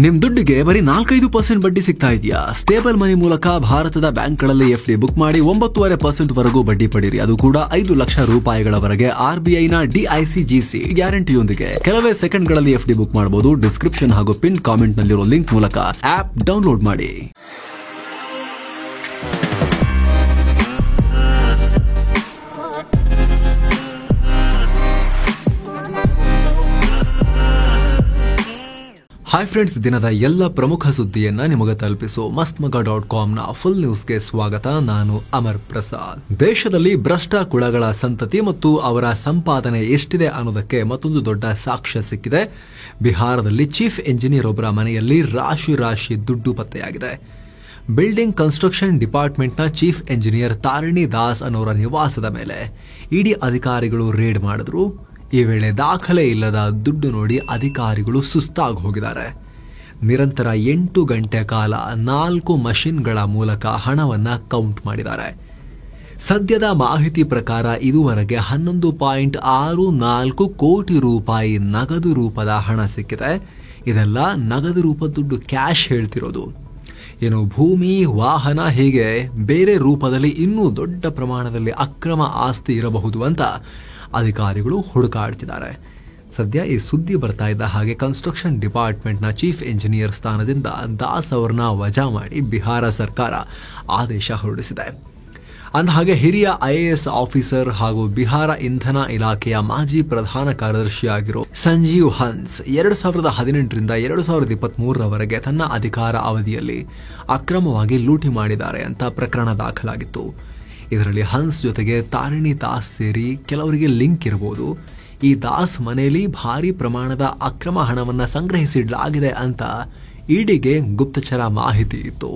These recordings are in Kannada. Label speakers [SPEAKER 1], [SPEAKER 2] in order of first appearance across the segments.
[SPEAKER 1] ನಿಮ್ ದುಡ್ಡಿಗೆ ಬರೀ 4-5% ಬಡ್ಡಿ ಸಿಗ್ತಾ ಇದೆಯಾ? ಸ್ಟೇಬಲ್ ಮನಿ ಮೂಲಕ ಭಾರತದ ಬ್ಯಾಂಕ್ಗಳಲ್ಲಿ ಎಫ್ಡಿ ಬುಕ್ ಮಾಡಿ 9.5% ವರೆಗೂ ಬಡ್ಡಿ ಪಡೀರಿ. ಅದು ಕೂಡ 5 ಲಕ್ಷ ರೂಪಾಯಿಗಳವರೆಗೆ RBIನ DICGC ಗ್ಯಾರಂಟಿಯೊಂದಿಗೆ. ಕೆಲವೇ ಸೆಕೆಂಡ್ಗಳಲ್ಲಿ ಎಫ್ಡಿ ಬುಕ್ ಮಾಡಬಹುದು. ಡಿಸ್ಕ್ರಿಪ್ಷನ್ ಹಾಗೂ ಪಿನ್ ಕಾಮೆಂಟ್ ನಲ್ಲಿರೋ ಲಿಂಕ್ ಮೂಲಕ ಆಪ್ ಡೌನ್ಲೋಡ್ ಮಾಡಿ. ಹಾಯ್ ಫ್ರೆಂಡ್ಸ್, ದಿನದ ಎಲ್ಲ ಪ್ರಮುಖ ಸುದ್ದಿಯನ್ನ ನಿಮಗೆ ತಲುಪಿಸೋ mastmaga.comನ ಫುಲ್ ನ್ಯೂಸ್ಗೆ ಸ್ವಾಗತ. ನಾನು ಅಮರ್ ಪ್ರಸಾದ್. ದೇಶದಲ್ಲಿ ಭ್ರಷ್ಟ ಕುಳಗಳ ಸಂತತಿ ಮತ್ತು ಅವರ ಸಂಪಾದನೆ ಎಷ್ಟಿದೆ ಅನ್ನೋದಕ್ಕೆ ಮತ್ತೊಂದು ದೊಡ್ಡ ಸಾಕ್ಷ್ಯ ಸಿಕ್ಕಿದೆ. ಬಿಹಾರದಲ್ಲಿ ಚೀಫ್ ಎಂಜಿನಿಯರ್ ಒಬ್ಬರ ಮನೆಯಲ್ಲಿ ರಾಶಿ ದುಡ್ಡು ಪತ್ತೆಯಾಗಿದೆ. ಬಿಲ್ಡಿಂಗ್ ಕನ್ಸ್ಟ್ರಕ್ಷನ್ ಡಿಪಾರ್ಟ್ಮೆಂಟ್ನ ಚೀಫ್ ಎಂಜಿನಿಯರ್ ತಾರಿಣಿ ದಾಸ್ ಅನ್ನೋರ ನಿವಾಸದ ಮೇಲೆ ಇಡಿ ಅಧಿಕಾರಿಗಳು ರೇಡ್ ಮಾಡಿದ್ರು. ಈ ವೇಳೆ ದಾಖಲೆ ಇಲ್ಲದ ದುಡ್ಡು ನೋಡಿ ಅಧಿಕಾರಿಗಳು ಸುಸ್ತಾಗಿ ಹೋಗಿದ್ದಾರೆ. ನಿರಂತರ 8 ಗಂಟೆ ಕಾಲ 4 ಮಷಿನ್ಗಳ ಮೂಲಕ ಹಣವನ್ನ ಕೌಂಟ್ ಮಾಡಿದ್ದಾರೆ. ಸದ್ಯದ ಮಾಹಿತಿ ಪ್ರಕಾರ ಇದುವರೆಗೆ 11.64 ಕೋಟಿ ರೂಪಾಯಿ ನಗದು ರೂಪದ ಹಣ ಸಿಕ್ಕಿದೆ. ಇದೆಲ್ಲ ನಗದು ರೂಪದ ದುಡ್ಡು, ಕ್ಯಾಶ್ ಹೇಳ್ತಿರೋದು. ಏನು ಭೂಮಿ, ವಾಹನ, ಹೀಗೆ ಬೇರೆ ರೂಪದಲ್ಲಿ ಇನ್ನೂ ದೊಡ್ಡ ಪ್ರಮಾಣದಲ್ಲಿ ಅಕ್ರಮ ಆಸ್ತಿ ಇರಬಹುದು ಅಂತ ಅಧಿಕಾರಿಗಳು ಹುಡುಕಾಡ್ತಿದ್ದಾರೆ. ಸದ್ಯ ಈ ಸುದ್ದಿ ಬರ್ತಾ ಇದ್ದ ಹಾಗೆ ಕನ್ಸ್ಟ್ರಕ್ಷನ್ ಡಿಪಾರ್ಟ್ಮೆಂಟ್ನ ಚೀಫ್ ಎಂಜಿನಿಯರ್ ಸ್ಥಾನದಿಂದ ದಾಸ್ ಅವರನ್ನ ವಜಾ ಮಾಡಿ ಬಿಹಾರ ಸರ್ಕಾರ ಆದೇಶ ಹೊರಡಿಸಿದೆ. ಅಂದಹಾಗೆ ಹಿರಿಯ IAS ಆಫೀಸರ್ ಹಾಗೂ ಬಿಹಾರ ಇಂಧನ ಇಲಾಖೆಯ ಮಾಜಿ ಪ್ರಧಾನ ಕಾರ್ಯದರ್ಶಿಯಾಗಿರೋ ಸಂಜೀವ್ ಹನ್ಸ್ 2018ರಿಂದ 2023ರವರೆಗೆ ತನ್ನ ಅಧಿಕಾರ ಅವಧಿಯಲ್ಲಿ ಅಕ್ರಮವಾಗಿ ಲೂಟಿ ಮಾಡಿದ್ದಾರೆ ಅಂತ ಪ್ರಕರಣ ದಾಖಲಾಗಿತ್ತು. ಇದರಲ್ಲಿ ಹನ್ಸ್ ಜೊತೆಗೆ ತಾರಿಣಿ ದಾಸ್ ಸೇರಿ ಕೆಲವರಿಗೆ ಲಿಂಕ್ ಇರಬಹುದು. ಈ ದಾಸ್ ಮನೆಯಲ್ಲಿ ಭಾರಿ ಪ್ರಮಾಣದ ಅಕ್ರಮ ಹಣವನ್ನ ಸಂಗ್ರಹಿಸಿಡಲಾಗಿದೆ ಅಂತ ಇಡಿಗೆ ಗುಪ್ತಚರ ಮಾಹಿತಿ ಇತ್ತು.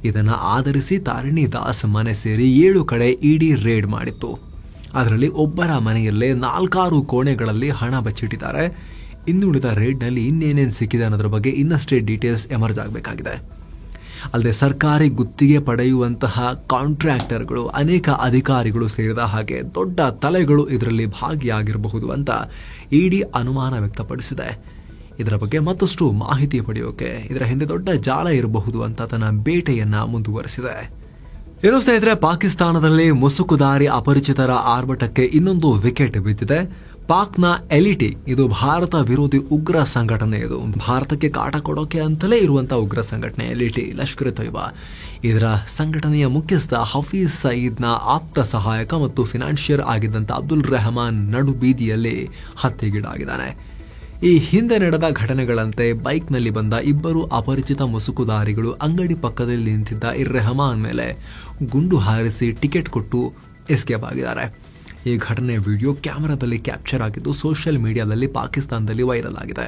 [SPEAKER 1] ಇದನ್ನ ಆಧರಿಸಿ ತಾರಿಣಿ ದಾಸ್ ಮನೆ ಸೇರಿ 7 ಕಡೆ ಇಡಿ ರೇಡ್ ಮಾಡಿತ್ತು. ಅದರಲ್ಲಿ ಒಬ್ಬರ ಮನೆಯಲ್ಲೇ 4 ಕೋಣೆಗಳಲ್ಲಿ ಹಣ ಬಚ್ಚಿಟ್ಟಿದ್ದಾರೆ. ಇನ್ನುಳಿದ ರೇಡ್ನಲ್ಲಿ ಇನ್ನೇನೇನು ಸಿಕ್ಕಿದೆ ಅನ್ನೋದ್ರ ಬಗ್ಗೆ ಇನ್ನಷ್ಟೇ ಡೀಟೇಲ್ಸ್ ಎಮರ್ಜ್ ಆಗಬೇಕಾಗಿದೆ. ಅಲ್ಲದೆ ಸರ್ಕಾರಿ ಗುತ್ತಿಗೆ ಪಡೆಯುವಂತಹ ಕಾಂಟ್ರಾಕ್ಟರ್ಗಳು, ಅನೇಕ ಅಧಿಕಾರಿಗಳು ಸೇರಿದ ಹಾಗೆ ದೊಡ್ಡ ತಲೆಗಳು ಇದರಲ್ಲಿ ಭಾಗಿಯಾಗಿರಬಹುದು ಅಂತ ಇಡಿ ಅನುಮಾನ ವ್ಯಕ್ತಪಡಿಸಿದೆ. ಇದರ ಬಗ್ಗೆ ಮತ್ತಷ್ಟು ಮಾಹಿತಿ ಪಡೆಯೋಕೆ ಇದರ ಹಿಂದೆ ದೊಡ್ಡ ಜಾಲ ಇರಬಹುದು ಅಂತ ತನ್ನ ಬೇಟೆಯನ್ನ ಮುಂದುವರೆಸಿದೆ. ಏನು ಸ್ನೇಹಿತರೆ, ಪಾಕಿಸ್ತಾನದಲ್ಲಿ ಮುಸುಕುದಾರಿ ಅಪರಿಚಿತರ ಆರ್ಭಟಕ್ಕೆ ಇನ್ನೊಂದು ವಿಕೆಟ್ ಬಿದ್ದಿದೆ. ಪಾಕ್ನ ಎಲಿಟಿ, ಇದು ಭಾರತ ವಿರೋಧಿ ಉಗ್ರ ಸಂಘಟನೆ. ಇದು ಭಾರತಕ್ಕೆ ಕಾಟ ಕೊಡೋಕೆ ಅಂತಲೇ ಇರುವಂತಹ ಉಗ್ರ ಸಂಘಟನೆ ಎಲಿಟಿ, ಲಷ್ಕರ್ ತೊಯ್ಬಾ. ಇದರ ಸಂಘಟನೆಯ ಮುಖ್ಯಸ್ಥ ಹಫೀಜ್ ಸಯೀದ್ನ ಆಪ್ತ ಸಹಾಯಕ ಮತ್ತು ಫಿನಾನ್ಷಿಯರ್ ಆಗಿದ್ದಂತ ಅಬ್ದುಲ್ ರೆಹಮಾನ್ ನಡು ಬೀದಿಯಲ್ಲಿ ಹತ್ಯೆಗೀಡಾಗಿದ್ದಾನೆ. ಈ ಹಿಂದೆ ನಡೆದ ಘಟನೆಗಳಂತೆ ಬೈಕ್ನಲ್ಲಿ ಬಂದ 2 ಅಪರಿಚಿತ ಮುಸುಕುದಾರಿಗಳು ಅಂಗಡಿ ಪಕ್ಕದಲ್ಲಿ ನಿಂತಿದ್ದ ರೆಹಮಾನ್ ಮೇಲೆ ಗುಂಡು ಹಾರಿಸಿ ಟಿಕೆಟ್ ಕೊಟ್ಟು ಎಸ್ಕೇಪ್ ಆಗಿದ್ದಾರೆ. ಈ ಘಟನೆ ವಿಡಿಯೋ ಕ್ಯಾಮೆರಾದಲ್ಲಿ ಕ್ಯಾಪ್ಚರ್ ಆಗಿದ್ದು ಸೋಷಿಯಲ್ ಮೀಡಿಯಾದಲ್ಲಿ ಪಾಕಿಸ್ತಾನದಲ್ಲಿ ವೈರಲ್ ಆಗಿದೆ.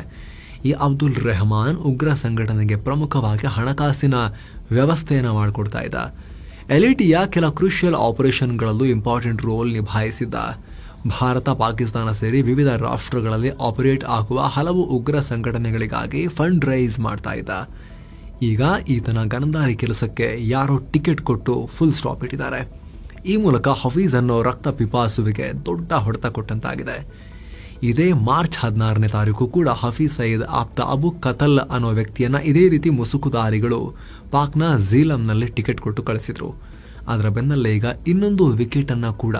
[SPEAKER 1] ಈ ಅಬ್ದುಲ್ ರೆಹಮಾನ್ ಉಗ್ರ ಸಂಘಟನೆಗೆ ಪ್ರಮುಖವಾಗಿ ಹಣಕಾಸಿನ ವ್ಯವಸ್ಥೆಯನ್ನು ಮಾಡಿಕೊಡ್ತಾ ಇದ್ದ. ಎಲಿಟಿಯ ಕೆಲ ಕ್ರೂಷಿಯಲ್ ಆಪರೇಷನ್ಗಳಲ್ಲೂ ಇಂಪಾರ್ಟೆಂಟ್ ರೋಲ್ ನಿಭಾಯಿಸಿದ್ದ. ಭಾರತ, ಪಾಕಿಸ್ತಾನ ಸೇರಿ ವಿವಿಧ ರಾಷ್ಟ್ರಗಳಲ್ಲಿ ಆಪರೇಟ್ ಆಗುವ ಹಲವು ಉಗ್ರ ಸಂಘಟನೆಗಳಿಗಾಗಿ ಫಂಡ್ ರೈಸ್ ಮಾಡ್ತಾ ಇದ್ದ. ಈಗ ಈತನ ಗನಂದಾರಿ ಕೆಲಸಕ್ಕೆ ಯಾರೋ ಟಿಕೆಟ್ ಕೊಟ್ಟು ಫುಲ್ ಸ್ಟಾಪ್ ಇಟ್ಟಿದ್ದಾರೆ. ಈ ಮೂಲಕ ಹಫೀಜ್ ಅನ್ನೋ ರಕ್ತ ಪಿಪಾಸುವಿಗೆ ದೊಡ್ಡ ಹೊಡೆತ ಕೊಟ್ಟಂತಾಗಿದೆ. ಇದೇ ಮಾರ್ಚ್ 16ನೇ ತಾರೀಕು ಕೂಡ ಹಫೀಜ್ ಸಯೀದ್ ಆಪ್ತ ಅಬು ಕತಲ್ ಅನ್ನೋ ವ್ಯಕ್ತಿಯನ್ನ ಇದೇ ರೀತಿ ಮುಸುಕುದಾರಿಗಳು ಪಾಕ್ನ ಝೀಲಂನಲ್ಲಿ ಟಿಕೆಟ್ ಕೊಟ್ಟು ಕಳಿಸಿದ್ರು. ಅದರ ಬೆನ್ನಲ್ಲೇ ಈಗ ಇನ್ನೊಂದು ವಿಕೆಟ್ ಅನ್ನ ಕೂಡ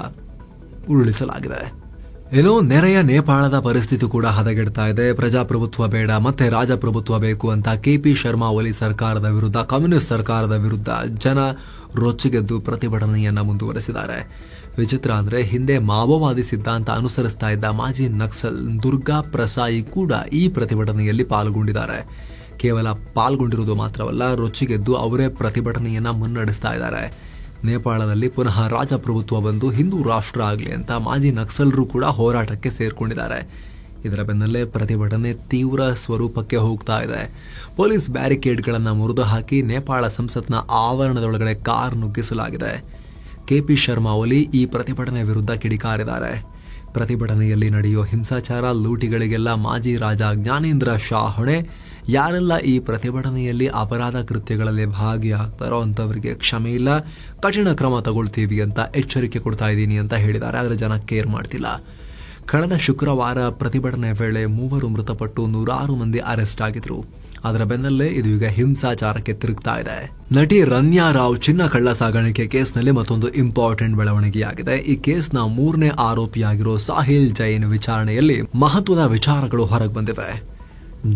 [SPEAKER 1] ಉರುಳಿಸಲಾಗಿದೆ. ಏನೋ ನೆರೆಯ ನೇಪಾಳದ ಪರಿಸ್ಥಿತಿ ಕೂಡ ಹದಗೆಡ್ತಾ ಇದೆ. ಪ್ರಜಾಪ್ರಭುತ್ವ ಬೇಡ, ಮತ್ತೆ ರಾಜಪ್ರಭುತ್ವ ಬೇಕು ಅಂತ KP ಶರ್ಮಾ ಒಲಿ ಸರ್ಕಾರದ ವಿರುದ್ಧ, ಕಮ್ಯುನಿಸ್ಟ್ ಸರ್ಕಾರದ ವಿರುದ್ಧ ಜನ ರೊಚ್ಚಿಗೆದ್ದು ಪ್ರತಿಭಟನೆಯನ್ನ ಮುಂದುವರೆಸಿದ್ದಾರೆ. ವಿಚಿತ್ರ ಅಂದ್ರೆ ಹಿಂದೆ ಮಾವೋವಾದಿ ಸಿದ್ಧಾಂತ ಅನುಸರಿಸ್ತಾ ಇದ್ದ ಮಾಜಿ ನಕ್ಸಲ್ ದುರ್ಗಾ ಪ್ರಸಾಯಿ ಕೂಡ ಈ ಪ್ರತಿಭಟನೆಯಲ್ಲಿ ಪಾಲ್ಗೊಂಡಿದ್ದಾರೆ. ಕೇವಲ ಪಾಲ್ಗೊಂಡಿರುವುದು ಮಾತ್ರವಲ್ಲ, ರೊಚ್ಚಿಗೆದ್ದು ಅವರೇ ಪ್ರತಿಭಟನೆಯನ್ನ ಮುನ್ನಡೆಸ್ತಾ ಇದ್ದಾರೆ. ನೇಪಾಳದಲ್ಲಿ ಪುನಃ ರಾಜಪ್ರಭುತ್ವ ಬಂದು ಹಿಂದೂ ರಾಷ್ಟ್ರ ಆಗಲಿ ಅಂತ ಮಾಜಿ ನಕ್ಸಲರು ಕೂಡ ಹೋರಾಟಕ್ಕೆ ಸೇರ್ಕೊಂಡಿದ್ದಾರೆ. ಇದರ ಬೆನ್ನಲ್ಲೇ ಪ್ರತಿಭಟನೆ ತೀವ್ರ ಸ್ವರೂಪಕ್ಕೆ ಹೋಗ್ತಾ ಇದೆ. ಪೊಲೀಸ್ ಬ್ಯಾರಿಕೇಡ್ಗಳನ್ನು ಮುರಿದು ಹಾಕಿ ನೇಪಾಳ ಸಂಸತ್ನ ಆವರಣದೊಳಗಡೆ ಕಾರ್ ನುಗ್ಗಿಸಲಾಗಿದೆ. KP ಶರ್ಮಾ ಒಲಿ ಈ ಪ್ರತಿಭಟನೆ ವಿರುದ್ಧ ಕಿಡಿಕಾರಿದ್ದಾರೆ. ಪ್ರತಿಭಟನೆಯಲ್ಲಿ ನಡೆಯುವ ಹಿಂಸಾಚಾರ, ಲೂಟಿಗಳಿಗೆಲ್ಲ ಮಾಜಿ ರಾಜ ಜ್ಞಾನೇಂದ್ರ ಶಾ ಹೊಣೆ. ಯಾರೆಲ್ಲ ಈ ಪ್ರತಿಭಟನೆಯಲ್ಲಿ ಅಪರಾಧ ಕೃತ್ಯಗಳಲ್ಲಿ ಭಾಗಿಯಾಗ್ತಾರೋ ಅಂತವರಿಗೆ ಕ್ಷಮೆ ಇಲ್ಲ, ಕಠಿಣ ಕ್ರಮ ತಗೊಳ್ತೀವಿ ಅಂತ ಎಚ್ಚರಿಕೆ ಕೊಡ್ತಾ ಇದ್ದೀನಿ ಅಂತ ಹೇಳಿದ್ದಾರೆ. ಆದರೆ ಜನ ಕೇರ್ ಮಾಡ್ತಿಲ್ಲ. ಕಳೆದ ಶುಕ್ರವಾರ ಪ್ರತಿಭಟನೆ ವೇಳೆ 3 ಮೃತಪಟ್ಟು 106 ಮಂದಿ ಅರೆಸ್ಟ್ ಆಗಿದ್ರು. ಅದರ ಬೆನ್ನಲ್ಲೇ ಇದು ಈಗ ಹಿಂಸಾಚಾರಕ್ಕೆ ತಿರುಗ್ತಾ ಇದೆ. ನಟಿ ರನ್ಯಾ ರಾವ್ ಚಿನ್ನ ಕಳ್ಳ ಸಾಗಾಣಿಕೆ ಕೇಸ್ನಲ್ಲಿ ಮತ್ತೊಂದು ಇಂಪಾರ್ಟೆಂಟ್ ಬೆಳವಣಿಗೆಯಾಗಿದೆ. ಈ ಕೇಸ್ನ 3ನೇ ಆರೋಪಿಯಾಗಿರೋ ಸಾಹಿಲ್ ಜೈನ್ ವಿಚಾರಣೆಯಲ್ಲಿ ಮಹತ್ವದ ವಿಚಾರಗಳು ಹೊರಗೆ ಬಂದಿವೆ.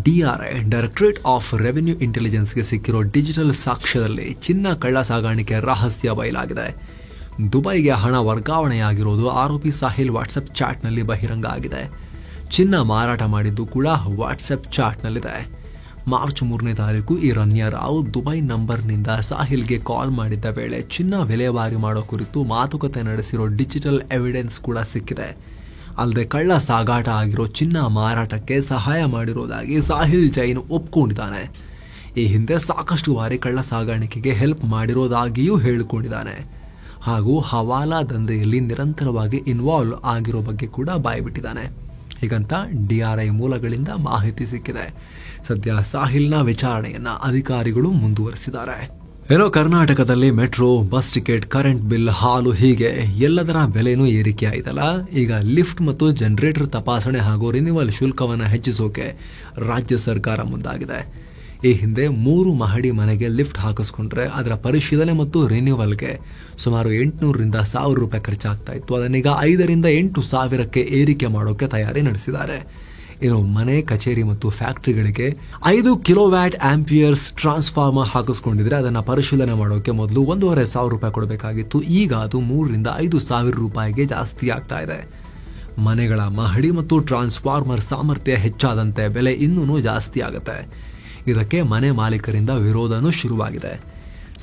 [SPEAKER 1] DRI ಡೈರೆಕ್ಟರೇಟ್ ಆಫ್ ರೆವಿನ್ಯೂ ಇಂಟೆಲಿಜೆನ್ಸ್ಗೆ ಸಿಕ್ಕಿರೋ ಡಿಜಿಟಲ್ ಸಾಕ್ಷ್ಯದಲ್ಲಿ ಚಿನ್ನ ಕಳ್ಳ ಸಾಗಾಣಿಕೆ ರಹಸ್ಯ ಬಯಲಾಗಿದೆ. ದುಬೈಗೆ ಹಣ ವರ್ಗಾವಣೆಯಾಗಿರೋದು ಆರೋಪಿ ಸಾಹಿಲ್ ವಾಟ್ಸ್ಆಪ್ ಚಾಟ್ನಲ್ಲಿ ಬಹಿರಂಗ ಆಗಿದೆ. ಚಿನ್ನ ಮಾರಾಟ ಮಾಡಿದ್ದು ಕೂಡ ವಾಟ್ಸ್ಆಪ್ ಚಾಟ್ನಲ್ಲಿದೆ. ಮಾರ್ಚ್ 3ನೇ ತಾರೀಕು ಈ ರನ್ಯಾ ರಾವ್ ದುಬೈ ನಂಬರ್ನಿಂದ ಸಾಹಿಲ್ಗೆ ಕಾಲ್ ಮಾಡಿದ್ದ ವೇಳೆ ಚಿನ್ನ ವಿಲೇವಾರಿ ಮಾಡೋ ಕುರಿತು ಮಾತುಕತೆ ನಡೆಸಿರೋ ಡಿಜಿಟಲ್ ಎವಿಡೆನ್ಸ್ ಕೂಡ ಸಿಕ್ಕಿದೆ. ಅಲ್ಲದೆ ಕಳ್ಳ ಸಾಗಾಟ ಆಗಿರೋ ಚಿನ್ನ ಮಾರಾಟಕ್ಕೆ ಸಹಾಯ ಮಾಡಿರೋದಾಗಿ ಸಾಹಿಲ್ ಜೈನ್ ಒಪ್ಕೊಂಡಿದ್ದಾನೆ. ಈ ಹಿಂದೆ ಸಾಕಷ್ಟು ಬಾರಿ ಕಳ್ಳ ಸಾಗಾಣಿಕೆಗೆ ಹೆಲ್ಪ್ ಮಾಡಿರೋದಾಗಿಯೂ ಹೇಳಿಕೊಂಡಿದ್ದಾನೆ. ಹಾಗೂ ಹವಾಲಾ ದಂಧೆಯಲ್ಲಿ ನಿರಂತರವಾಗಿ ಇನ್ವಾಲ್ವ್ ಆಗಿರೋ ಬಗ್ಗೆ ಕೂಡ ಬಾಯ್ಬಿಟ್ಟಿದ್ದಾನೆ. ಹೀಗಂತ DRI ಮೂಲಗಳಿಂದ ಮಾಹಿತಿ ಸಿಕ್ಕಿದೆ. ಸದ್ಯ ಸಾಹಿಲ್ನ ವಿಚಾರಣೆಯನ್ನ ಅಧಿಕಾರಿಗಳು ಮುಂದುವರಿಸಿದ್ದಾರೆ. ಏನೋ ಕರ್ನಾಟಕದಲ್ಲಿ metro, bus ticket, current bill, ಹಾಲು ಹೀಗೆ ಎಲ್ಲದರ ಬೆಲೆನೂ ಏರಿಕೆ ಆಯ್ತಲ್ಲ. ಈಗ ಲಿಫ್ಟ್ ಮತ್ತು ಜನರೇಟರ್ ತಪಾಸಣೆ ಹಾಗೂ ರಿನ್ಯೂವಲ್ ಶುಲ್ಕವನ್ನು ಹೆಚ್ಚಿಸೋಕೆ ರಾಜ್ಯ ಸರ್ಕಾರ ಮುಂದಾಗಿದೆ. ಈ ಹಿಂದೆ 3 ಮಹಡಿ ಮನೆಗೆ ಲಿಫ್ಟ್ ಹಾಕಿಸ್ಕೊಂಡ್ರೆ ಅದರ ಪರಿಶೀಲನೆ ಮತ್ತು ರಿನ್ಯೂವಲ್ಗೆ ಸುಮಾರು 800 ರಿಂದ 1000 ರೂಪಾಯಿ ಖರ್ಚಾಗ್ತಾ ಇತ್ತು. ಅದನ್ನೀಗ 5 ರಿಂದ 8 ಸಾವಿರಕ್ಕೆ ಏರಿಕೆ ಮಾಡೋಕೆ ತಯಾರಿ ನಡೆಸಿದ್ದಾರೆ. ಇನ್ನು ಮನೆ, ಕಚೇರಿ ಮತ್ತು ಫ್ಯಾಕ್ಟರಿಗಳಿಗೆ 5 ಕಿಲೋವ್ಯಾಟ್ ಆಂಪಿಯರ್ಸ್ ಟ್ರಾನ್ಸ್ಫಾರ್ಮರ್ ಹಾಕಿಸ್ಕೊಂಡಿದ್ರೆ ಅದನ್ನ ಪರಿಶೀಲನೆ ಮಾಡೋಕೆ ಮೊದಲು 1,500 ರೂಪಾಯಿ ಕೊಡಬೇಕಾಗಿತ್ತು. ಈಗ ಅದು 3 ರಿಂದ 5 ಸಾವಿರ ರೂಪಾಯಿಗೆ ಜಾಸ್ತಿ ಆಗ್ತಾ ಇದೆ. ಮನೆಗಳ ಮಹಡಿ ಮತ್ತು ಟ್ರಾನ್ಸ್ಫಾರ್ಮರ್ ಸಾಮರ್ಥ್ಯ ಹೆಚ್ಚಾದಂತೆ ಬೆಲೆ ಇನ್ನೂ ಜಾಸ್ತಿ ಆಗುತ್ತೆ. ಇದಕ್ಕೆ ಮನೆ ಮಾಲೀಕರಿಂದ ವಿರೋಧನೂ ಶುರುವಾಗಿದೆ.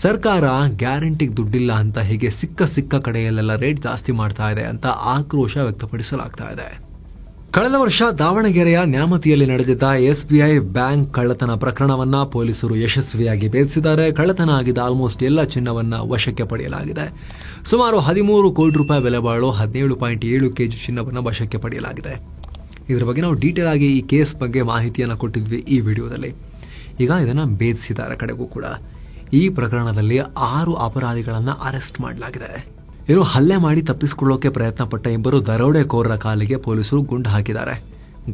[SPEAKER 1] ಸರ್ಕಾರ ಗ್ಯಾರಂಟಿಗೆ ದುಡ್ಡಿಲ್ಲ ಅಂತ ಹೀಗೆ ಸಿಕ್ಕ ಕಡೆಯಲ್ಲೆಲ್ಲ ರೇಟ್ ಜಾಸ್ತಿ ಮಾಡ್ತಾ ಇದೆ ಅಂತ ಆಕ್ರೋಶ ವ್ಯಕ್ತಪಡಿಸಲಾಗ್ತಾ ಇದೆ. ಕಳೆದ ವರ್ಷ ದಾವಣಗೆರೆಯ ನ್ಯಾಮತಿಯಲ್ಲಿ ನಡೆದಿದ್ದ SBI ಬ್ಯಾಂಕ್ ಕಳ್ಳತನ ಪ್ರಕರಣವನ್ನ ಪೊಲೀಸರು ಯಶಸ್ವಿಯಾಗಿ ಭೇದಿಸಿದ್ದಾರೆ. ಕಳ್ಳತನ ಆಗಿದ್ದ ಆಲ್ಮೋಸ್ಟ್ ಎಲ್ಲ ಚಿನ್ನವನ್ನ ವಶಕ್ಕೆ ಪಡೆಯಲಾಗಿದೆ. ಸುಮಾರು 13 ಕೋಟಿ ರೂಪಾಯಿ ಬೆಲೆ ಬಾಳೋ 17.7 ಕೆಜಿ ಚಿನ್ನವನ್ನ ವಶಕ್ಕೆ ಪಡೆಯಲಾಗಿದೆ. ಇದರ ಬಗ್ಗೆ ನಾವು ಡೀಟೇಲ್ ಆಗಿ ಈ ಕೇಸ್ ಬಗ್ಗೆ ಮಾಹಿತಿಯನ್ನು ಕೊಟ್ಟಿದ್ವಿ ಈ ವಿಡಿಯೋದಲ್ಲಿ. ಈಗ ಇದನ್ನ ಭೇದಿಸಿದ್ದಾರೆ ಕಡೆಗೂ ಕೂಡ. ಈ ಪ್ರಕರಣದಲ್ಲಿ 6 ಅಪರಾಧಿಗಳನ್ನ ಅರೆಸ್ಟ್ ಮಾಡಲಾಗಿದೆ. ಇನ್ನು ಹಲ್ಲೆ ಮಾಡಿ ತಪ್ಪಿಸಿಕೊಳ್ಳೋಕೆ ಪ್ರಯತ್ನ ಪಟ್ಟ 2 ದರೋಡೆಕೋರರ ಕಾಲಿಗೆ ಪೊಲೀಸರು ಗುಂಡು ಹಾಕಿದ್ದಾರೆ.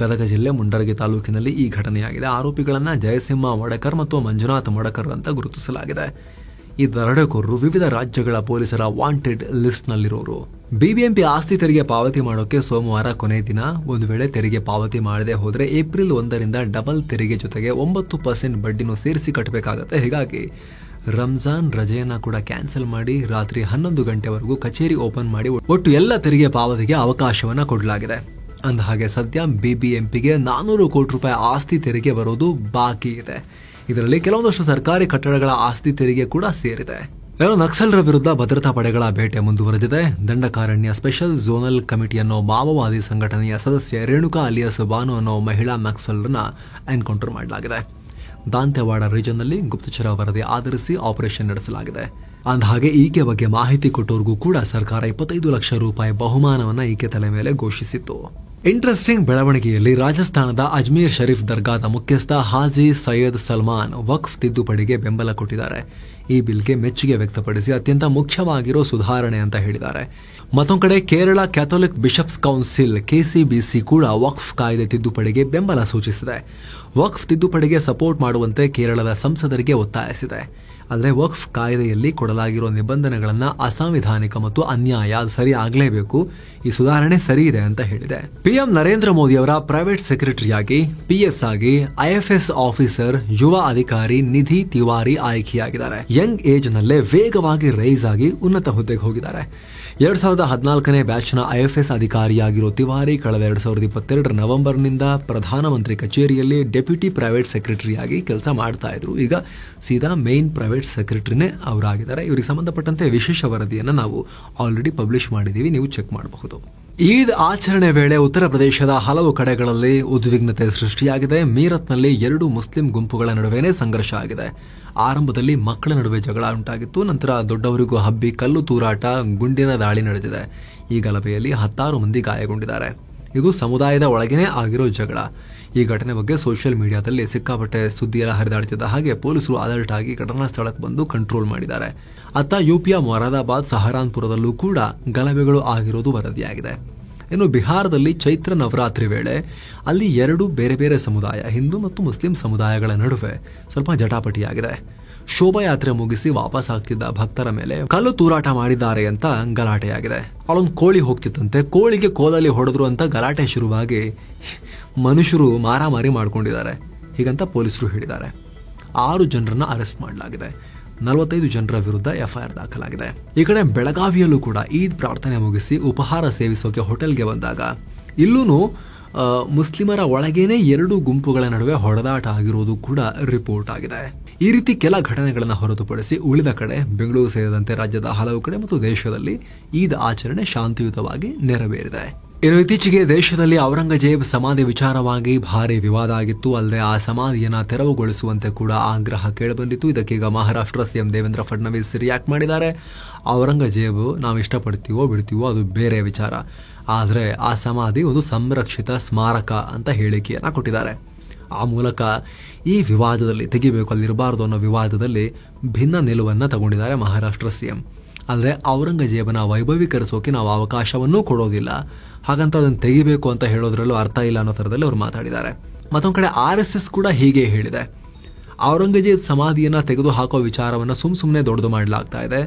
[SPEAKER 1] ಗದಗ ಜಿಲ್ಲೆ ಮುಂಡರಗಿ ತಾಲೂಕಿನಲ್ಲಿ ಈ ಘಟನೆಯಾಗಿದೆ. ಆರೋಪಿಗಳನ್ನ ಜಯಸಿಂಹ ಮಡಕರ್ ಮತ್ತು ಮಂಜುನಾಥ್ ಮಡಕರ್ ಅಂತ ಗುರುತಿಸಲಾಗಿದೆ. ಈ ದರೋಡೆಕೋರರು ವಿವಿಧ ರಾಜ್ಯಗಳ ಪೊಲೀಸರ ವಾಂಟೆಡ್ ಲಿಸ್ಟ್ ನಲ್ಲಿರೋರು. ಬಿಬಿಎಂಪಿ ಆಸ್ತಿ ತೆರಿಗೆ ಪಾವತಿ ಮಾಡೋಕೆ ಸೋಮವಾರ ಕೊನೆ ದಿನ. ಒಂದು ವೇಳೆ ತೆರಿಗೆ ಪಾವತಿ ಮಾಡದೆ ಹೋದ್ರೆ ಏಪ್ರಿಲ್ 1ರಿಂದ ಡಬಲ್ ತೆರಿಗೆ ಜೊತೆಗೆ 9% ಬಡ್ಡಿನೂ ಸೇರಿಸಿ ಕಟ್ಟಬೇಕಾಗತ್ತೆ. ಹೀಗಾಗಿ ರಂಜಾನ್ ರಜೆಯನ್ನ ಕೂಡ ಕ್ಯಾನ್ಸಲ್ ಮಾಡಿ ರಾತ್ರಿ 11 ಗಂಟೆವರೆಗೂ ಕಚೇರಿ ಓಪನ್ ಮಾಡಿ ಒಟ್ಟು ಎಲ್ಲ ತೆರಿಗೆ ಪಾವತಿಗೆ ಅವಕಾಶವನ್ನ ಕೊಡಲಾಗಿದೆ. ಅಂದಹಾಗೆ ಸದ್ಯ ಬಿಬಿಎಂಪಿಗೆ 400 ಕೋಟಿ ರೂಪಾಯಿ ಆಸ್ತಿ ತೆರಿಗೆ ಬರೋದು ಬಾಕಿ ಇದೆ. ಇದರಲ್ಲಿ ಕೆಲವೊಂದಷ್ಟು ಸರ್ಕಾರಿ ಕಟ್ಟಡಗಳ ಆಸ್ತಿ ತೆರಿಗೆ ಕೂಡ ಸೇರಿದೆ. ನಕ್ಸಲರ ವಿರುದ್ಧ ಭದ್ರತಾ ಪಡೆಗಳ ಬೇಟೆ ಮುಂದುವರೆದಿದೆ. ದಂಡಕಾರಣ್ಯ ಸ್ಪೆಷಲ್ ಝೋನಲ್ ಕಮಿಟಿ ಅನ್ನೋ ಮಾವೋವಾದಿ ಸಂಘಟನೆಯ ಸದಸ್ಯ ರೇಣುಕಾ ಅಲಿಯಾಸ್ ಬಾನು ಅನ್ನೋ ಮಹಿಳಾ ನಕ್ಸಲರನ್ನ ಎನ್ಕೌಂಟರ್ ಮಾಡಲಾಗಿದೆ. ದಾಂತೆವಾಡ ರೀಜನ್ನಲ್ಲಿ ಗುಪ್ತಚರ ವರದಿ ಆಧರಿಸಿ ಆಪರೇಷನ್ ನಡೆಸಲಾಗಿದೆ. ಅಂದಹಾಗೆ ಈಕೆ ಬಗ್ಗೆ ಮಾಹಿತಿ ಕೊಟ್ಟೋರ್ಗೂ ಕೂಡ ಸರ್ಕಾರ 25 ಲಕ್ಷ ರೂಪಾಯಿ ಬಹುಮಾನವನ್ನ ಈಕೆ ತಲೆ ಮೇಲೆ ಘೋಷಿಸಿತ್ತು. ಇಂಟ್ರೆಸ್ಟಿಂಗ್ ಬೆಳವಣಿಗೆಯಲ್ಲಿ ರಾಜಸ್ಥಾನದ ಅಜ್ಮೀರ್ ಶರೀಫ್ ದರ್ಗಾದ ಮುಖ್ಯಸ್ಥ ಹಾಜಿ ಸೈಯದ್ ಸಲ್ಮಾನ್ ವಕ್ಫ್ ತಿದ್ದುಪಡಿಗೆ ಬೆಂಬಲ ಕೊಟ್ಟಿದ್ದಾರೆ. ಈ ಬಿಲ್ಗೆ ಮೆಚ್ಚುಗೆ ವ್ಯಕ್ತಪಡಿಸಿ ಅತ್ಯಂತ ಮುಖ್ಯವಾಗಿರೋ ಸುಧಾರಣೆ ಅಂತ ಹೇಳಿದ್ದಾರೆ. ಮತ್ತೊಂದು ಕಡೆ Kerala Catholic bishops council KCBC ಕೂಡ ವಕ್ಫ್ ಕಾಯ್ದೆ ತಿದ್ದುಪಡಿಗೆ ಬೆಂಬಲ ಸೂಚಿಸಿದೆ. ವಕ್ಫ್ ತಿದ್ದುಪಡಿಗೆ ಸಪೋರ್ಟ್ ಮಾಡುವಂತೆ ಕೇರಳದ ಸಂಸದರಿಗೆ ಒತ್ತಾಯಿಸಿದೆ. ಆದರೆ ವಕ್ಫ್ ಕಾಯ್ದೆಯಲ್ಲಿ ಕೊಡಲಾಗಿರೋ ನಿಬಂಧನೆಗಳನ್ನ ಅಸಾಂವಿಧಾನಿಕ ಮತ್ತು ಅನ್ಯಾಯ, ಸರಿ ಆಗಲೇಬೇಕು, ಈ ಸುಧಾರಣೆ ಸರಿ ಇದೆ ಅಂತ ಹೇಳಿದೆ. PM ನರೇಂದ್ರ ಮೋದಿ ಅವರ ಪ್ರೈವೇಟ್ ಸೆಕ್ರೆಟರಿಯಾಗಿ PS ಆಗಿ IFS ಆಫೀಸರ್ ಯುವ ಅಧಿಕಾರಿ ನಿಧಿ ತಿವಾರಿ ಆಯ್ಕೆಯಾಗಿದ್ದಾರೆ. ಯಂಗ್ ಏಜ್ ನಲ್ಲೇ ವೇಗವಾಗಿ ರೈಸ್ ಆಗಿ ಉನ್ನತ ಹುದ್ದೆಗೆ ಹೋಗಿದ್ದಾರೆ. 2014ನೇ ಬ್ಯಾಚ್ನ IFS ಅಧಿಕಾರಿಯಾಗಿರೋ ತಿವಾರಿ ಕಳೆದ 2022 ನವೆಂಬರ್ನಿಂದ ಪ್ರಧಾನಮಂತ್ರಿ ಕಚೇರಿಯಲ್ಲಿ ಡೆಪ್ಯೂಟಿ ಪ್ರೈವೇಟ್ ಸೆಕ್ರೆಟರಿಯಾಗಿ ಕೆಲಸ ಮಾಡ್ತಾ ಇದ್ರು. ಈಗ ಸೀದಾ ಮೇನ್ ಪ್ರೈವೇಟ್ ಸೆಕ್ರೆಟರಿನೇ ಅವರಾಗಿದ್ದಾರೆ. ಇವರಿಗೆ ಸಂಬಂಧಪಟ್ಟಂತೆ ವಿಶೇಷ ವರದಿಯನ್ನು ನಾವು ಆಲ್ರೆಡಿ ಪಬ್ಲಿಷ್ ಮಾಡಿದ್ದೀವಿ, ನೀವು ಚೆಕ್ ಮಾಡಬಹುದು. ಈದ್ ಆಚರಣೆ ವೇಳೆ ಉತ್ತರ ಪ್ರದೇಶದ ಹಲವು ಕಡೆಗಳಲ್ಲಿ ಉದ್ವಿಗ್ನತೆ ಸೃಷ್ಟಿಯಾಗಿದೆ. ಮೀರತ್ನಲ್ಲಿ 2 ಮುಸ್ಲಿಂ ಗುಂಪುಗಳ ನಡುವೆನೇ ಸಂಘರ್ಷ ಆಗಿದೆ. ಆರಂಭದಲ್ಲಿ ಮಕ್ಕಳ ನಡುವೆ ಜಗಳ ಉಂಟಾಗಿತ್ತು. ನಂತರ ದೊಡ್ಡವರಿಗೂ ಹಬ್ಬಿ ಕಲ್ಲು ತೂರಾಟ, ಗುಂಡಿನ ದಾಳಿ ನಡೆದಿದೆ. ಈ ಗಲಭೆಯಲ್ಲಿ 10 ಮಂದಿ ಗಾಯಗೊಂಡಿದ್ದಾರೆ. ಇದು ಸಮುದಾಯದ ಒಳಗೇನೆ ಆಗಿರೋ ಜಗಳ. ಈ ಘಟನೆ ಬಗ್ಗೆ ಸೋಷಿಯಲ್ ಮೀಡಿಯಾದಲ್ಲಿ ಸಿಕ್ಕಾಪಟ್ಟೆ ಸುದ್ದಿಯೆಲ್ಲ ಹರಿದಾಡ್ತಿದ್ದ ಹಾಗೆ ಪೊಲೀಸರು ಅಲರ್ಟ್ ಆಗಿ ಘಟನಾ ಸ್ಥಳಕ್ಕೆ ಬಂದು ಕಂಟ್ರೋಲ್ ಮಾಡಿದ್ದಾರೆ. ಅತ್ತ ಯುಪಿಯ ಮೊರಾದಾಬಾದ್, ಸಹರಾನ್ಪುರದಲ್ಲೂ ಕೂಡ ಗಲಭೆಗಳು ಆಗಿರೋದು ವರದಿಯಾಗಿದೆ. ಇನ್ನು ಬಿಹಾರದಲ್ಲಿ ಚೈತ್ರ ನವರಾತ್ರಿ ವೇಳೆ ಅಲ್ಲಿ ಎರಡು ಬೇರೆ ಬೇರೆ ಸಮುದಾಯ, ಹಿಂದೂ ಮತ್ತು ಮುಸ್ಲಿಂ ಸಮುದಾಯಗಳ ನಡುವೆ ಸ್ವಲ್ಪ ಜಟಾಪಟಿಯಾಗಿದೆ. ಶೋಭಾಯಾತ್ರೆ ಮುಗಿಸಿ ವಾಪಸ್ ಆಗ್ತಿದ್ದ ಭಕ್ತರ ಮೇಲೆ ಕಲ್ಲು ತೂರಾಟ ಮಾಡಿದ್ದಾರೆ ಅಂತ ಗಲಾಟೆಯಾಗಿದೆ. ಅಲ್ಲೊಂದು ಕೋಳಿ ಹೋಗ್ತಿತ್ತಂತೆ, ಕೋಳಿಗೆ ಕೋಲಲ್ಲಿ ಹೊಡೆದ್ರು ಅಂತ ಗಲಾಟೆ ಶುರುವಾಗಿ ಮನುಷ್ಯರು ಮಾರಾಮಾರಿ ಮಾಡ್ಕೊಂಡಿದ್ದಾರೆ ಹೀಗಂತ ಪೊಲೀಸರು ಹೇಳಿದ್ದಾರೆ. 6 ಜನರನ್ನ ಅರೆಸ್ಟ್ ಮಾಡಲಾಗಿದೆ. 45 ಜನರ ವಿರುದ್ಧ ಎಫ್ಐಆರ್ ದಾಖಲಾಗಿದೆ. ಈ ಕಡೆ ಬೆಳಗಾವಿಯಲ್ಲೂ ಕೂಡ ಈದ್ ಪ್ರಾರ್ಥನೆ ಮುಗಿಸಿ ಉಪಹಾರ ಸೇವಿಸೋಕೆ ಹೋಟೆಲ್ಗೆ ಬಂದಾಗ ಇಲ್ಲೂ ಮುಸ್ಲಿಮರ ಒಳಗೇನೆ 2 ಗುಂಪುಗಳ ನಡುವೆ ಹೊಡೆದಾಟ ಆಗಿರುವುದು ಕೂಡ ರಿಪೋರ್ಟ್ ಆಗಿದೆ. ಈ ರೀತಿ ಕೆಲ ಘಟನೆಗಳನ್ನು ಹೊರತುಪಡಿಸಿ ಉಳಿದ ಕಡೆ ಬೆಂಗಳೂರು ಸೇರಿದಂತೆ ರಾಜ್ಯದ ಹಲವು ಕಡೆ ಮತ್ತು ದೇಶದಲ್ಲಿ ಈದ್ ಆಚರಣೆ ಶಾಂತಿಯುತವಾಗಿ ನೆರವೇರಿದೆ. ಇನ್ನು ಇತ್ತೀಚೆಗೆ ದೇಶದಲ್ಲಿ ಔರಂಗಜೇಬ್ ಸಮಾಧಿ ವಿಚಾರವಾಗಿ ಭಾರಿ ವಿವಾದ ಆಗಿತ್ತು. ಅಲ್ಲದೆ ಆ ಸಮಾಧಿಯನ್ನ ತೆರವುಗೊಳಿಸುವಂತೆ ಕೂಡ ಆಗ್ರಹ ಕೇಳಿಬಂದಿತ್ತು. ಇದಕ್ಕೀಗ ಮಹಾರಾಷ್ಟ್ರ ಸಿಎಂ ದೇವೇಂದ್ರ ಫಡ್ನವೀಸ್ ರಿಯಾಕ್ಟ್ ಮಾಡಿದ್ದಾರೆ. ಔರಂಗಜೇಬ್ ನಾವು ಇಷ್ಟಪಡ್ತೀವೋ ಬಿಡ್ತೀವೋ ಅದು ಬೇರೆ ವಿಚಾರ, ಆದರೆ ಆ ಸಮಾಧಿ ಒಂದು ಸಂರಕ್ಷಿತ ಸ್ಮಾರಕ ಅಂತ ಹೇಳಿಕೆಯನ್ನ ಕೊಟ್ಟಿದ್ದಾರೆ. ಆ ಮೂಲಕ ಈ ವಿವಾದದಲ್ಲಿ ತೆಗಿಬೇಕು, ಅಲ್ಲಿರಬಾರದು ಅನ್ನೋ ವಿವಾದದಲ್ಲಿ ಭಿನ್ನ ನಿಲುವನ್ನ ತಗೊಂಡಿದ್ದಾರೆ ಮಹಾರಾಷ್ಟ್ರ ಸಿಎಂ. ಅಲ್ಲದೆ ಔರಂಗಜೇಬನ ವೈಭವೀಕರಿಸೋಕೆ ನಾವು ಅವಕಾಶವನ್ನೂ ಕೊಡೋದಿಲ್ಲ, ಹಾಗಂತ ಅದನ್ನು ತೆಗಿಬೇಕು ಅಂತ ಹೇಳೋದ್ರಲ್ಲೂ ಅರ್ಥ ಇಲ್ಲ ಅನ್ನೋ ತರದಲ್ಲಿ ಅವರು ಮಾತಾಡಿದ್ದಾರೆ. ಮತ್ತೊಂದು ಕಡೆ RSS ಕೂಡ ಹೀಗೆ ಹೇಳಿದೆ. ಔರಂಗಜೇಬ್ ಸಮಾಧಿಯನ್ನ ತೆಗೆದು ಹಾಕೋ ವಿಚಾರವನ್ನ ಸುಮ್ಮನೆ ದೊಡ್ಡದು ಮಾಡಲಾಗ್ತಾ ಇದೆ.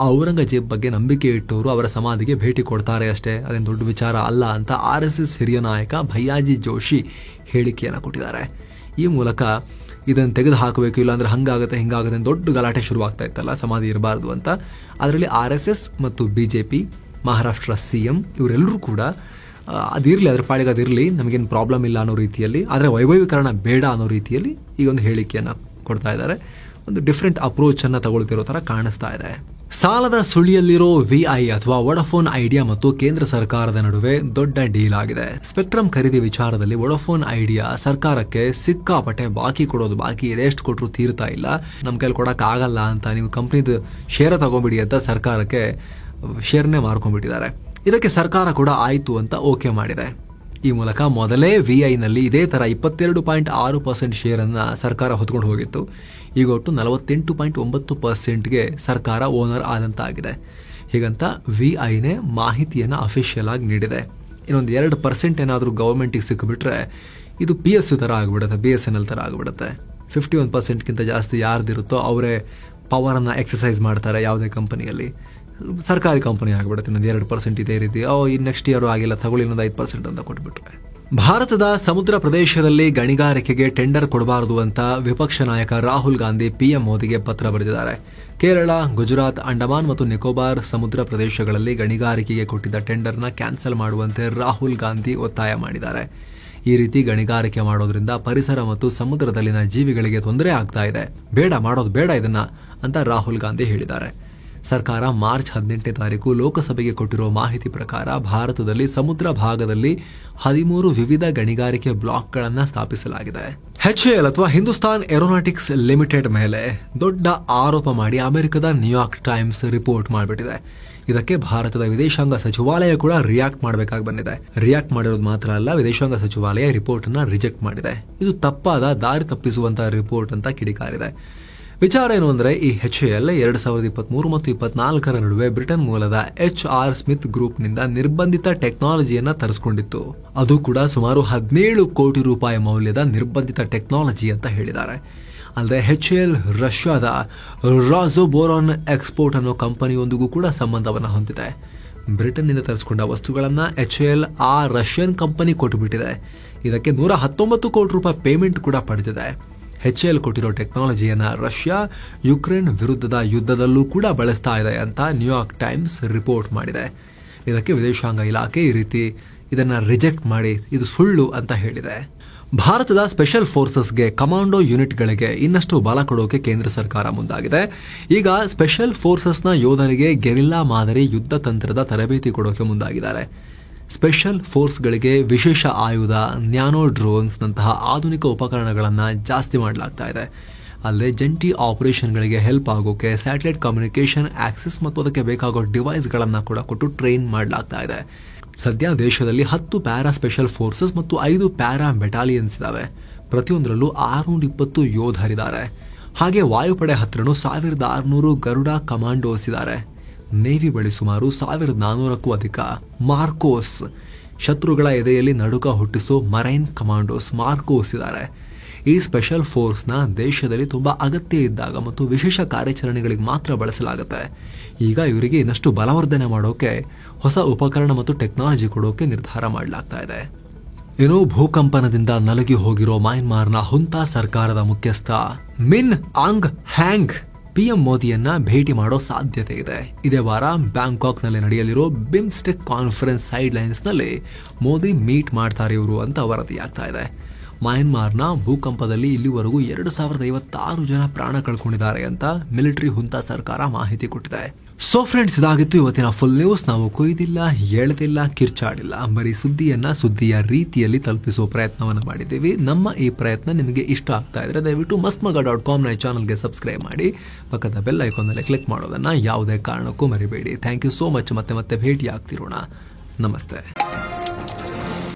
[SPEAKER 1] ಔರಂಗಜೇಬ್ ಬಗ್ಗೆ ನಂಬಿಕೆ ಇಟ್ಟವರು ಅವರ ಸಮಾಧಿಗೆ ಭೇಟಿ ಕೊಡ್ತಾರೆ ಅಷ್ಟೇ, ಅದೇನು ದೊಡ್ಡ ವಿಚಾರ ಅಲ್ಲ ಅಂತ RSS ಹಿರಿಯ ನಾಯಕ ಭಯ್ಯಾಜಿ ಜೋಶಿ ಹೇಳಿಕೆಯನ್ನು ಕೊಟ್ಟಿದ್ದಾರೆ. ಈ ಮೂಲಕ ಇದನ್ನು ತೆಗೆದು ಹಾಕಬೇಕು, ಇಲ್ಲಾಂದ್ರೆ ಹಂಗಾಗುತ್ತೆ ಹಿಂಗಾಗುತ್ತೆ ದೊಡ್ಡ ಗಲಾಟೆ ಶುರುವಾಗ್ತಾ ಇತ್ತಲ್ಲ ಸಮಾಧಿ ಇರಬಾರ್ದು ಅಂತ. ಅದರಲ್ಲಿ RSS ಮತ್ತು BJP, ಮಹಾರಾಷ್ಟ್ರ ಸಿಎಂ ಇವರೆಲ್ಲರೂ ಕೂಡ ಅದಿರಲಿ, ಅದರ ಪಾಡಿಗೆ ಅದಿರಲಿ, ನಮಗೇನು ಪ್ರಾಬ್ಲಮ್ ಇಲ್ಲ ಅನ್ನೋ ರೀತಿಯಲ್ಲಿ, ಆದರೆ ವೈಭವೀಕರಣ ಬೇಡ ಅನ್ನೋ ರೀತಿಯಲ್ಲಿ ಈ ಒಂದು ಹೇಳಿಕೆಯನ್ನು ಕೊಡ್ತಾ ಇದ್ದಾರೆ. ಒಂದು ಡಿಫ್ರೆಂಟ್ ಅಪ್ರೋಚ್ ಅನ್ನ ತಗೊಳ್ತಿರೋ ತರ ಕಾಣಿಸ್ತಾ ಇದೆ. ಸಾಲದ ಸುಳಿಯಲ್ಲಿರೋ VI ಅಥವಾ ವೊಡಾಫೋನ್ ಐಡಿಯಾ ಮತ್ತು ಕೇಂದ್ರ ಸರ್ಕಾರದ ನಡುವೆ ದೊಡ್ಡ ಡೀಲ್ ಆಗಿದೆ. ಸ್ಪೆಕ್ಟ್ರಮ್ ಖರೀದಿ ವಿಚಾರದಲ್ಲಿ ವೊಡಾಫೋನ್ ಐಡಿಯಾ ಸರ್ಕಾರಕ್ಕೆ ಸಿಕ್ಕಾಪಟ್ಟೆ ಬಾಕಿ ಕೊಡೋದು ಬಾಕಿ ಇದೆ, ಎಷ್ಟು ಕೊಟ್ಟರು ತೀರ್ತಾ ಇಲ್ಲ, ನಮ್ ಕೈಲಿ ಕೊಡಕ್ ಆಗಲ್ಲ ಅಂತ ನೀವು ಕಂಪ್ನಿದ ಶೇರ್ ತಗೊಂಡ್ಬಿಡಿ ಅಂತ ಸರ್ಕಾರಕ್ಕೆ ಶೇರ್ನೇ ಮಾರ್ಕೊಂಡ್ಬಿಟ್ಟಿದ್ದಾರೆ. ಇದಕ್ಕೆ ಸರ್ಕಾರ ಕೂಡ ಆಯ್ತು ಅಂತ ಓಕೆ ಮಾಡಿದೆ. ಈ ಮೂಲಕ ಮೊದಲೇ VI ನಲ್ಲಿ ಇದೇ ತರ 22.6% ಶೇರ್ ಅನ್ನ ಸರ್ಕಾರ ಹೊತ್ಕೊಂಡು ಹೋಗಿತ್ತು. ಈಗ ಒಟ್ಟು 48.9%ಗೆ ಸರ್ಕಾರ ಓನರ್ ಆದಂತಾಗಿದೆ. ಹೀಗಂತ VIನೇ ಮಾಹಿತಿಯನ್ನ ಅಫಿಷಿಯಲ್ ಆಗಿ ನೀಡಿದೆ. ಇನ್ನೊಂದು 2% ಏನಾದರೂ ಗವರ್ಮೆಂಟಿಗೆ ಸಿಕ್ಕಿಬಿಟ್ರೆ ಇದು PSU ತರ ಆಗ್ಬಿಡುತ್ತೆ, BSNL ತರ ಆಗ್ಬಿಡುತ್ತೆ. 51%ಗಿಂತ ಜಾಸ್ತಿ ಯಾರ್ದಿರುತ್ತೋ ಅವರೇ ಪವರ್ ಅನ್ನ ಎಕ್ಸರ್ಸೈಸ್ ಮಾಡ್ತಾರೆ ಯಾವುದೇ ಕಂಪನಿಯಲ್ಲಿ. ಸರ್ಕಾರಿ ಕಂಪನಿ ಆಗ್ಬಿಡುತ್ತೆ. ಇನ್ನೊಂದು 2% ಇದೇ ರೀತಿ ನೆಕ್ಸ್ಟ್ ಇಯರ್ ಆಗಿಲ್ಲ ತಗೊಳ್ಳಿ ಇನ್ನೊಂದು 5% ಅಂತ ಕೊಟ್ಬಿಟ್ರೆ. ಭಾರತದ ಸಮುದ್ರ ಪ್ರದೇಶದಲ್ಲಿ ಗಣಿಗಾರಿಕೆಗೆ ಟೆಂಡರ್ ಕೊಡಬಾರದು ಅಂತ ವಿಪಕ್ಷ ನಾಯಕ ರಾಹುಲ್ ಗಾಂಧಿ PM ಮೋದಿಗೆ ಪತ್ರ ಬರೆದಿದ್ದಾರೆ. ಕೇರಳ, ಗುಜರಾತ್, ಅಂಡಮಾನ್ ಮತ್ತು ನಿಕೋಬಾರ್ ಸಮುದ್ರ ಪ್ರದೇಶಗಳಲ್ಲಿ ಗಣಿಗಾರಿಕೆಗೆ ಕೊಟ್ಟಿದ್ದ ಟೆಂಡರ್ನ ಕ್ಯಾನ್ಸಲ್ ಮಾಡುವಂತೆ ರಾಹುಲ್ ಗಾಂಧಿ ಒತ್ತಾಯ ಮಾಡಿದ್ದಾರೆ. ಈ ರೀತಿ ಗಣಿಗಾರಿಕೆ ಮಾಡೋದ್ರಿಂದ ಪರಿಸರ ಮತ್ತು ಸಮುದ್ರದಲ್ಲಿನ ಜೀವಿಗಳಿಗೆ ತೊಂದರೆ ಆಗ್ತಾ ಇದೆ, ಮಾಡೋದು ಬೇಡ ಇದನ್ನ ಅಂತ ರಾಹುಲ್ ಗಾಂಧಿ ಹೇಳಿದ್ದಾರೆ. ಸರ್ಕಾರ ಮಾರ್ಚ್ 18ನೇ ತಾರೀಕು ಲೋಕಸಭೆಗೆ ಕೊಟ್ಟಿರುವ ಮಾಹಿತಿ ಪ್ರಕಾರ ಭಾರತದಲ್ಲಿ ಸಮುದ್ರ ಭಾಗದಲ್ಲಿ 13 ವಿವಿಧ ಗಣಿಗಾರಿಕೆ ಬ್ಲಾಕ್ಗಳನ್ನು ಸ್ಥಾಪಿಸಲಾಗಿದೆ. HAL ಅಥವಾ ಹಿಂದೂಸ್ತಾನ್ ಏರೋನಾಟಿಕ್ಸ್ ಲಿಮಿಟೆಡ್ ಮೇಲೆ ದೊಡ್ಡ ಆರೋಪ ಮಾಡಿ ಅಮೆರಿಕದ ನ್ಯೂಯಾರ್ಕ್ ಟೈಮ್ಸ್ ರಿಪೋರ್ಟ್ ಮಾಡಿಬಿಟ್ಟಿದೆ. ಇದಕ್ಕೆ ಭಾರತದ ವಿದೇಶಾಂಗ ಸಚಿವಾಲಯ ಕೂಡ ರಿಯಾಕ್ಟ್ ಮಾಡಬೇಕಾಗಿ ಬಂದಿದೆ. ರಿಯಾಕ್ಟ್ ಮಾಡಿರೋದು ಮಾತ್ರ ಅಲ್ಲ, ವಿದೇಶಾಂಗ ಸಚಿವಾಲಯ ರಿಪೋರ್ಟ್ ಅನ್ನ ರಿಜೆಕ್ಟ್ ಮಾಡಿದೆ. ಇದು ತಪ್ಪಾದ ದಾರಿ ತಪ್ಪಿಸುವಂತಹ ರಿಪೋರ್ಟ್ ಅಂತ ಕಿಡಿಕಾರಿದೆ. ವಿಚಾರ ಏನು ಅಂದ್ರೆ ಈ HAL 2023 ಮತ್ತು 2024 ನಡುವೆ ಬ್ರಿಟನ್ ಮೂಲದ HR ಸ್ಮಿತ್ ಗ್ರೂಪ್ ನಿಂದ ನಿರ್ಬಂಧಿತ ಟೆಕ್ನಾಲಜಿಯನ್ನ ತರಿಸಿಕೊಂಡಿತ್ತು. ಅದು ಕೂಡ ಸುಮಾರು 17 ಕೋಟಿ ರೂಪಾಯಿ ಮೌಲ್ಯದ ನಿರ್ಬಂಧಿತ ಟೆಕ್ನಾಲಜಿ ಅಂತ ಹೇಳಿದ್ದಾರೆ. ಅಲ್ಲದೆ HAL ರಷ್ಯಾದ ರಾಜೋಬೋರಾನ್ ಎಕ್ಸ್ಪೋರ್ಟ್ ಅನ್ನೋ ಕಂಪನಿಯೊಂದಿಗೂ ಕೂಡ ಸಂಬಂಧವನ್ನ ಹೊಂದಿದೆ. ಬ್ರಿಟನ್ ನಿಂದ ತರಿಸಿಕೊಂಡ ವಸ್ತುಗಳನ್ನ HAL ಆ ರಷ್ಯನ್ ಕಂಪನಿ ಕೊಟ್ಟುಬಿಟ್ಟಿದೆ. ಇದಕ್ಕೆ 119 ಕೋಟಿ ರೂಪಾಯಿ ಪೇಮೆಂಟ್ ಕೂಡ ಪಡೆದಿದೆ. HAL ಕೊಟ್ಟಿರೋ ಟೆಕ್ನಾಲಜಿಯನ್ನ ರಷ್ಯಾ ಯುಕ್ರೇನ್ ವಿರುದ್ಧದ ಯುದ್ಧದಲ್ಲೂ ಕೂಡ ಬಳಸ್ತಾ ಇದೆ ಅಂತ ನ್ಯೂಯಾರ್ಕ್ ಟೈಮ್ಸ್ ರಿಪೋರ್ಟ್ ಮಾಡಿದೆ. ಇದಕ್ಕೆ ವಿದೇಶಾಂಗ ಇಲಾಖೆ ಈ ರೀತಿ ಇದನ್ನ ರಿಜೆಕ್ಟ್ ಮಾಡಿ ಇದು ಸುಳ್ಳು ಅಂತ ಹೇಳಿದೆ. ಭಾರತದ ಸ್ಪೆಷಲ್ ಫೋರ್ಸಸ್ಗೆ ಕಮಾಂಡೋ ಯೂನಿಟ್ಗಳಿಗೆ ಇನ್ನಷ್ಟು ಬಲ ಕೊಡೋಕೆ ಕೇಂದ್ರ ಸರ್ಕಾರ ಮುಂದಾಗಿದೆ. ಈಗ ಸ್ಪೆಷಲ್ ಫೋರ್ಸಸ್ನ ಯೋಧರಿಗೆ ಗೆರಿಲ್ಲಾ ಮಾದರಿ ಯುದ್ಧ ತಂತ್ರದ ತರಬೇತಿ ಕೊಡೋಕೆ ಮುಂದಾಗಿದ್ದಾರೆ. ಸ್ಪೆಷಲ್ ಫೋರ್ಸ್ಗಳಿಗೆ ವಿಶೇಷ ಆಯುಧ, ನ್ಯಾನೋ ಡ್ರೋನ್ಸ್ ನಂತಹ ಆಧುನಿಕ ಉಪಕರಣಗಳನ್ನು ಜಾಸ್ತಿ ಮಾಡಲಾಗ್ತಾ ಇದೆ. ಅಲ್ಲದೆ ಜಂಟಿ ಆಪರೇಷನ್ಗಳಿಗೆ ಹೆಲ್ಪ್ ಆಗೋಕೆ ಸ್ಯಾಟಲೈಟ್ ಕಮ್ಯುನಿಕೇಶನ್ ಆಕ್ಸೆಸ್ ಮತ್ತು ಅದಕ್ಕೆ ಬೇಕಾಗೋ ಡಿವೈಸ್ಗಳನ್ನು ಕೂಡ ಕೊಟ್ಟು ಟ್ರೈನ್ ಮಾಡಲಾಗ್ತಾ ಇದೆ. ಸದ್ಯ ದೇಶದಲ್ಲಿ 10 ಪ್ಯಾರಾ ಸ್ಪೆಷಲ್ ಫೋರ್ಸಸ್ ಮತ್ತು 5 ಪ್ಯಾರಾ ಬೆಟಾಲಿಯನ್ಸ್ ಇದಾವೆ. ಪ್ರತಿಯೊಂದರಲ್ಲೂ 620 ಯೋಧರಿದ್ದಾರೆ. ಹಾಗೆ ವಾಯುಪಡೆ ಹತ್ರನೂ 1600 ಗರುಡ ಕಮಾಂಡೋಸ್ ಇದ್ದಾರೆ. ನೇವಿ ಬಳಿ ಸುಮಾರು 1400ಕ್ಕೂ ಅಧಿಕ ಮಾರ್ಕೋಸ್ ಶತ್ರುಗಳ ಎದೆಯಲ್ಲಿ ನಡುಕ ಹುಟ್ಟಿಸೋ ಮರೈನ್ ಕಮಾಂಡೋಸ್ ಮಾರ್ಕೋಸ್ ಇದ್ದಾರೆ. ಈ ಸ್ಪೆಷಲ್ ಫೋರ್ಸ್ನ ದೇಶದಲ್ಲಿ ತುಂಬಾ ಅಗತ್ಯ ಇದ್ದಾಗ ಮತ್ತು ವಿಶೇಷ ಕಾರ್ಯಾಚರಣೆಗಳಿಗೆ ಮಾತ್ರ ಬಳಸಲಾಗುತ್ತೆ. ಈಗ ಇವರಿಗೆ ಇನ್ನಷ್ಟು ಬಲವರ್ಧನೆ ಮಾಡೋಕೆ ಹೊಸ ಉಪಕರಣ ಮತ್ತು ಟೆಕ್ನಾಲಜಿ ಕೊಡೋಕೆ ನಿರ್ಧಾರ ಮಾಡಲಾಗ್ತಾ ಇದೆ. ಏನೋ ಭೂಕಂಪನದಿಂದ ನಲುಗಿ ಹೋಗಿರೋ ಮಯನ್ಮಾರ್ನ ಹುಂತಾ ಸರ್ಕಾರದ ಮುಖ್ಯಸ್ಥ ಮಿನ್ ಆಂಗ್ ಹ್ಯಾಂಗ್ ಪಿಎಂ ಮೋದಿಯನ್ನ ಭೇಟಿ ಮಾಡೋ ಸಾಧ್ಯತೆ ಇದೆ. ಇದೇ ವಾರ ಬ್ಯಾಂಕಾಕ್ ನಲ್ಲಿ ನಡೆಯಲಿರೋ ಬಿಮ್ಸ್ಟೆಕ್ ಕಾನ್ಫರೆನ್ಸ್ ಸೈಡ್ ಲೈನ್ಸ್ ನಲ್ಲಿ ಮೋದಿ ಮೀಟ್ ಮಾಡ್ತಾರೆ ಇವರು ಅಂತ ವರದಿಯಾಗ್ತಾ ಇದೆ. ಮಯನ್ಮಾರ್ನ ಭೂಕಂಪದಲ್ಲಿ ಇಲ್ಲಿವರೆಗೂ 2056 ಜನ ಪ್ರಾಣ ಕಳ್ಕೊಂಡಿದ್ದಾರೆ ಅಂತ ಮಿಲಿಟರಿ ಹುಂತಾ ಸರ್ಕಾರ ಮಾಹಿತಿ ಕೊಟ್ಟಿದೆ. ಸೊ ಫ್ರೆಂಡ್ಸ್, ಇದಾಗಿತ್ತು ಇವತ್ತಿನ ಫುಲ್ ನ್ಯೂಸ್. ನಾವು ಕೊಯ್ದಿಲ್ಲ, ಎಳೆದಿಲ್ಲ, ಕಿರ್ಚಾಡಿಲ್ಲ, ಬರೀ ಸುದ್ದಿಯ ರೀತಿಯಲ್ಲಿ ತಲುಪಿಸುವ ಪ್ರಯತ್ನವನ್ನು ಮಾಡಿದ್ದೀವಿ. ನಮ್ಮ ಈ ಪ್ರಯತ್ನ ನಿಮಗೆ ಇಷ್ಟ ಆಗ್ತಾ ಇದ್ರೆ ದಯವಿಟ್ಟು mastmaga.com ನ ಚಾನಲ್ಗೆ ಸಬ್ಸ್ಕ್ರೈಬ್ ಮಾಡಿ, ಪಕ್ಕದ ಬೆಲ್ ಐಕಾನ್ ಮೇಲೆ ಕ್ಲಿಕ್ ಮಾಡೋದನ್ನ ಯಾವುದೇ ಕಾರಣಕ್ಕೂ ಮರಿಬೇಡಿ. Thank you so much. ಮತ್ತೆ ಭೇಟಿ ಆಗ್ತಿರೋಣ. ನಮಸ್ತೆ.